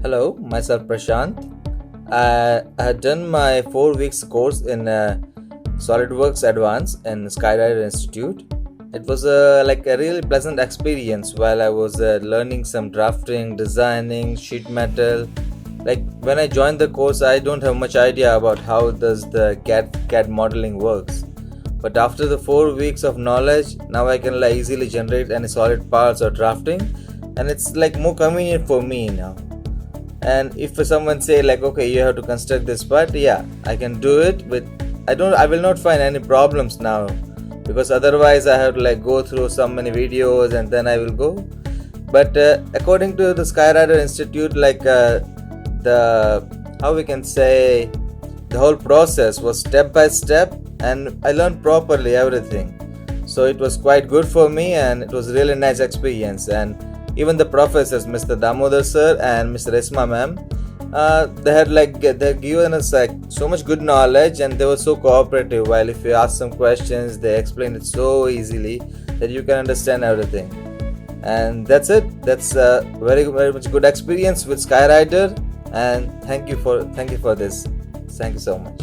Hello, myself Prashant. I had done my 4 weeks course in SolidWorks Advanced in Skyrider Institute. It was like a really pleasant experience while I was learning some drafting, designing, sheet metal. Like when I joined the course, I don't have much idea about how does the CAD modeling works. But after the 4 weeks of knowledge, now I can like easily generate any solid parts or drafting, and it's like more convenient for me now. And if someone say like, okay, you have to construct this part, yeah, I can do it with, I will not find any problems now, because otherwise I have to like go through so many videos and then I will go. But according to the Skyrider Institute, like the how we can say, the whole process was step by step, and I learned properly everything. So it was quite good for me, and it was really nice experience. And even the professors, Mr. Damodar sir and Mr. Resma ma'am, they given us like so much good knowledge, and they were so cooperative. While if you ask some questions, they explain it so easily that you can understand everything. And that's it. That's a very much good experience with Skyrider. And thank you for this. Thank you so much.